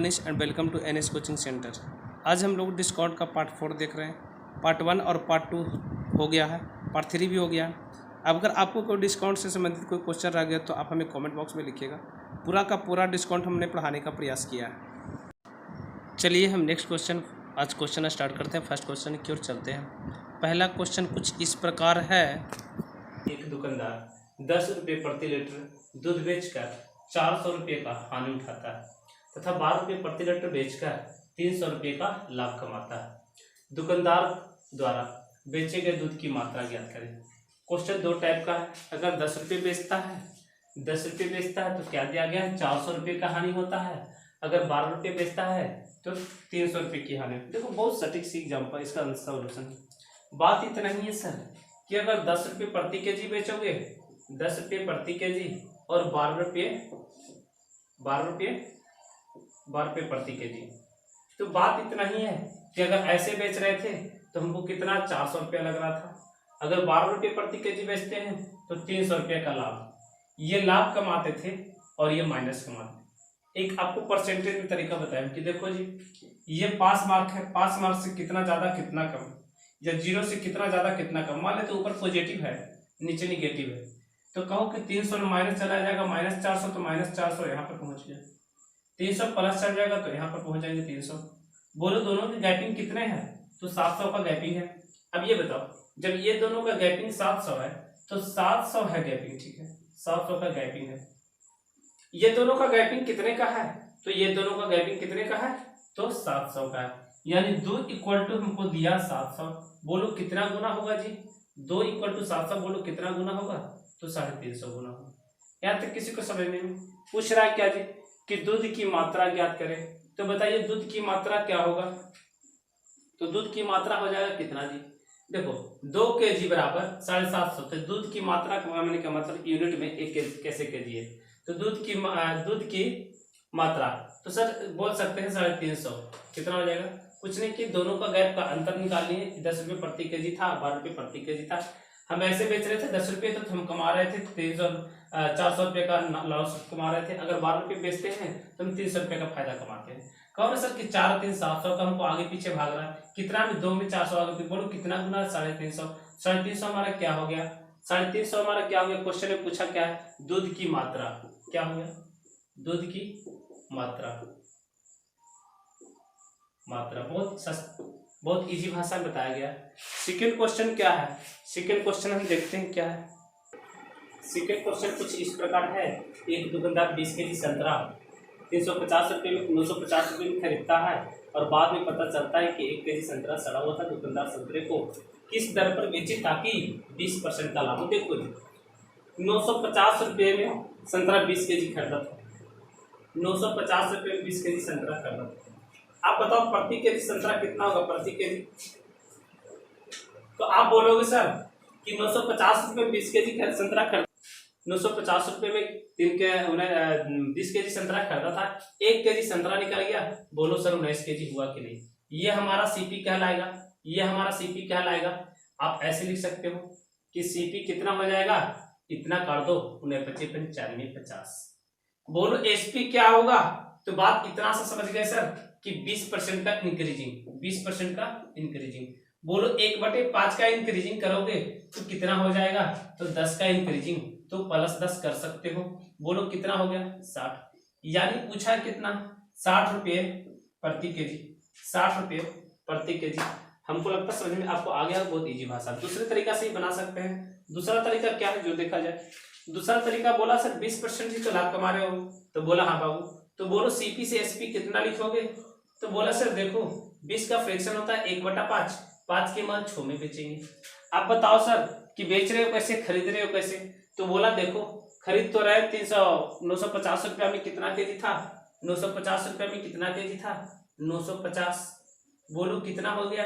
Manish and welcome to NS coaching centre. आज हम लोग डिस्काउंट का पार्ट 4 देख रहे हैं। पार्ट 1 और पार्ट 2 हो गया है, पार्ट 3 भी हो गया है। अब अगर आपको कोई डिस्काउंट से संबंधित कोई क्वेश्चन रह गया तो आप हमें कमेंट बॉक्स में लिखिएगा। पूरा का पूरा डिस्काउंट हमने पढ़ाने का प्रयास किया है। चलिए हम नेक्स्ट क्वेश्चन आज क्वेश्चन स्टार्ट करते हैं। फर्स्ट क्वेश्चन की ओर चलते हैं। पहला क्वेश्चन कुछ इस प्रकार है। एक दुकानदार 10 रुपये प्रति लीटर दूध बेचकर 400 रुपये का हानि उठाता है तथा 12 रुपये प्रति लीटर बेचकर 300 रुपये का लाभ कमाता है। दुकानदार द्वारा बेचे गए दूध की मात्रा ज्ञात करें। क्वेश्चन दो टाइप का है। अगर 10 रुपये बेचता है तो क्या दिया गया है, 400 रुपये का हानि होता है। अगर 12 रुपये बेचता है तो 300 रुपये की हानि। देखो बहुत सटीक सी एग्जाम्पल, इसका सोल्यूशन। बात इतना ही है सर कि अगर 10 रुपये प्रति केजी बेचोगे, 10 रुपये प्रति केजी और 12 रुपये प्रति केजी, तो बात इतना ही है कि अगर ऐसे बेच रहे थे तो हमको कितना 400 रुपया लग रहा था। अगर 12 रुपये प्रति केजी बेचते हैं तो 300 रुपये का लाभ, ये लाभ कमाते थे और ये माइनस कमाते थे। एक आपको परसेंटेज में तरीका बताया कि देखो जी, ये पास मार्क है, पास मार्क से कितना ज्यादा कितना कम, या 0 से कितना ज्यादा कितना कम। मान ले तो ऊपर पॉजिटिव है नीचे निगेटिव है, तो कहो कि 300 में माइनस चला जाएगा, -400 तो -400 यहाँ पर पहुंच गया। 300 प्लस चल जाएगा तो यहाँ पर पहुंच जाएंगे 300। बोलो दोनों की गैपिंग कितने हैं, तो 700 का गैपिंग है। अब ये बताओ, जब ये दोनों का गैपिंग 700 है तो 700 है गैपिंग, ठीक है, 700 का गैपिंग है। ये दोनों का गैपिंग कितने का है, तो ये दोनों का गैपिंग कितने का है, तो 700 का है। यानी 2 इक्वल टू हमको दिया 700। बोलो कितना गुना होगा जी, 2 इक्वल टू 700, बोलो कितना गुना होगा, तो 350 गुना होगा। यहाँ तक किसी को समझने में पूछ रहा है क्या जी कि दूध की मात्रा ज्ञात करें। तो बताइए दूध की मात्रा क्या होगा, तो दूध की मात्रा हो जाएगा कितना जी, देखो 2 kg बराबर 750। तो दूध की मात्रा मैंने क्या मतलब यूनिट में एक कैसे केजी है, तो दूध की मात्रा तो सर बोल सकते हैं 350। कितना हो जाएगा, कुछ नहीं कि दोनों का गैप का अंतर निकालिए। 10 रुपये प्रति केजी था, 12 रुपये प्रति केजी था। हम ऐसे बेच रहे थे 10 रुपये, तो हम कमा रहे थे 400 रुपये का लॉस कमा रहे थे। अगर 12 रुपये बेचते हैं तो हम 300 रुपये का फायदा कमाते हैं। कहो ना सर कि 4 3 700 का हमको आगे पीछे भाग रहा है, कितना में 2 में 400 आगे, बोलो कितना गुना, 350। 350 हमारा क्या हो गया, 350 हमारा क्या हो गया। क्वेश्चन में पूछा क्या है, दूध की मात्रा क्या हो गया, दूध की मात्रा बहुत इजी भाषा में बताया गया। सेकंड क्वेश्चन क्या है, सेकंड क्वेश्चन हम देखते हैं क्या है। सेकंड क्वेश्चन कुछ इस प्रकार है। एक दुकानदार 20 केजी संतरा 350 रुपये में 950 रुपये में खरीदता है और बाद में पता चलता है कि 1 केजी संतरा सड़ा हुआ था। दुकानदार संतरे को किस दर पर बेचे ताकि 20% का लाभ। देखो 950 रुपये में संतरा 20 केजी खरीदा था, 950 रुपये में 20 केजी संतरा खरीदा था। आप बताओ प्रति केजी संतरा कितना होगा, प्रति केजी, तो आप बोलोगे सर कि 950 रुपये में 20 केजी संतरा खरीदा, 950 रुपये में 20 केजी संतरा खरीदा था, 1 केजी संतरा निकल गया। बोलो सर 19 केजी हुआ कि नहीं। ये हमारा सीपी कहलाएगा, ये हमारा सीपी कहलाएगा। आप ऐसे लिख सकते हो कि सीपी कितना हो जाएगा, इतना कर दो 49 95 50। बोलो एसपी क्या होगा, तो बात इतना सा समझ गए सर कि 20% का इंक्रीजिंग, 20% का इंक्रीजिंग। बोलो 1/5 का इंक्रीजिंग करोगे तो कितना हो जाएगा, तो 10 का इंक्रीजिंग, तो +10 कर सकते हो। बोलो कितना हो गया, 60। यानी पूछा कितना, 60 रुपये प्रति केजी, 60 रुपये प्रति केजी। हमको लगता है समझ में आपको आ गया, बहुत इजी भाषा। दूसरे तरीका से ही बना सकते हैं। दूसरा तरीका क्या है जो देखा जाए, दूसरा तरीका बोला सर 20% ही तो लाभ कमा रहे हो, तो बोला हाँ बाबू, तो बोलो सीपी से एसपी कितना लिखोगे, तो बोला सर देखो 20 का फ्रैक्शन होता है 1/5, 5 के मान 6 में बेचेंगे। आप बताओ सर कि बेच रहे हो कैसे, खरीद रहे हो कैसे, तो बोला देखो खरीद तो रहे 950 रुपया में कितना केजी था, 950 रुपया में कितना केजी था, 950। बोलो कितना हो गया,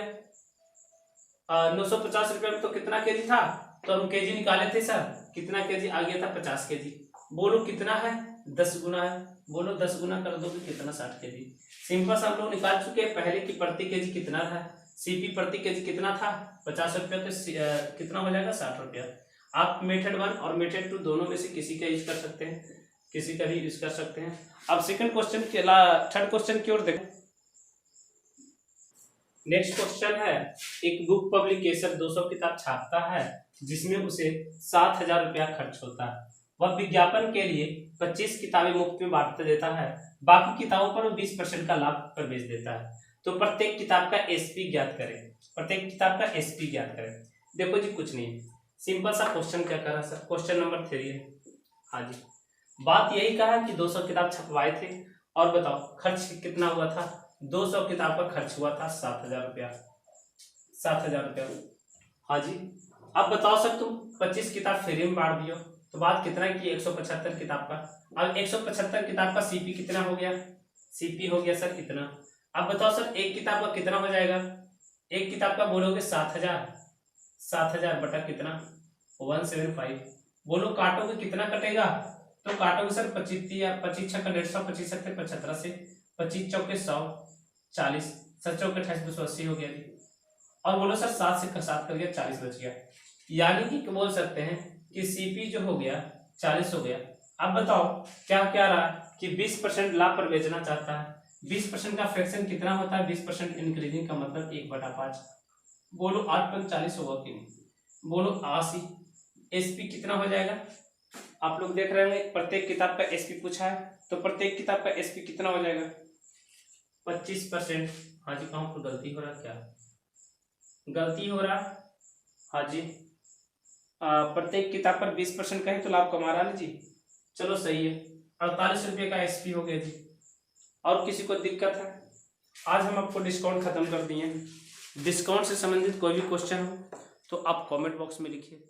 950 रुपया में तो कितना केजी था, तो हम केजी निकाले थे सर, कितना केजी आ गया था, 50 केजी। बोलो कितना है, 10 गुना है। बोलो 10 गुना कर दोगे कितना, 60 केजी। सिंपल सा हम लोग निकाल चुके हैं पहले की प्रति केजी कितना था, सीपी प्रति केजी कितना था 50 रुपया, तो कितना हो जाएगा 60 रुपया। आप मेथड 1 और मेथड 2 दोनों में से किसी का यूज कर सकते हैं। किसी का भी यूज कर सकते हैं। अब सेकंड क्वेश्चन के थर्ड क्वेश्चन की ओर देखें। नेक्स्ट क्वेश्चन है, एक बुक पब्लिकेशन 200 किताब छापता है जिसमें उसे 7,000 रुपया खर्च होता है। वह विज्ञापन के लिए 25 किताबें मुफ्त में बांट देता है, बाकी किताबों पर वो 20% का लाभ पर बेच देता है। तो प्रत्येक किताब का एसपी ज्ञात करें। प्रत्येक किताब का एसपी ज्ञात करें। देखो जी कुछ नहीं, सिंपल सा क्वेश्चन क्या करा सर, क्वेश्चन नंबर 3 है। हाँ जी, बात यही कहा कि 200 किताब छपवाए थे और बताओ खर्च कितना हुआ था। 200 किताब का खर्च हुआ था 7,000 रुपया। 7,000 रुपया। हाँ जी, अब बताओ सर तुम 25 किताब फ्री में बांट दियो तो बात कितना की 175 किताब का। अब 175 किताब का सीपी कितना हो गया, सीपी हो गया सर इतना। अब बताओ सर एक किताब का कितना हो जाएगा, एक किताब का बोलोगे 7,000, 7,000 बटा कितना 175। बोलो काटोगे कितना कटेगा, तो काटोगे सर 25 या 25 छक्का 150, 25 सत्तर 75 से 25 चौके 100, 40 7 चौके 28 280 हो गया जी। और बोलो सर 7 से 7 कर गया 40 बच गया। यानी कि बोल सकते हैं कि सीपी जो हो गया 40 हो गया। अब बताओ क्या क्या रहा कि 20% लाभ पर बेचना चाहता है। 20% का फ्रैक्शन कितना होता है, 20% इंक्रीजिंग का मतलब 1/5। बोलो 8 पर 40 होगा कि नहीं, बोलो 80। एसपी कितना हो जाएगा, आप लोग देख रहे होंगे प्रत्येक किताब का एसपी पूछा है, तो प्रत्येक किताब का एसपी कितना हो जाएगा 25%। हाँ जी, कहाँ पर गलती हो रहा, क्या गलती हो रहा। हाँ जी, प्रत्येक किताब पर 20% का ही तो लाभ कमा रहा है जी। चलो सही है, 48 रुपये का एसपी हो गया जी। और किसी को दिक्कत है, आज हम आपको डिस्काउंट खत्म कर दिए हैं। डिस्काउंट से संबंधित कोई भी क्वेश्चन हो तो आप कमेंट बॉक्स में लिखिए।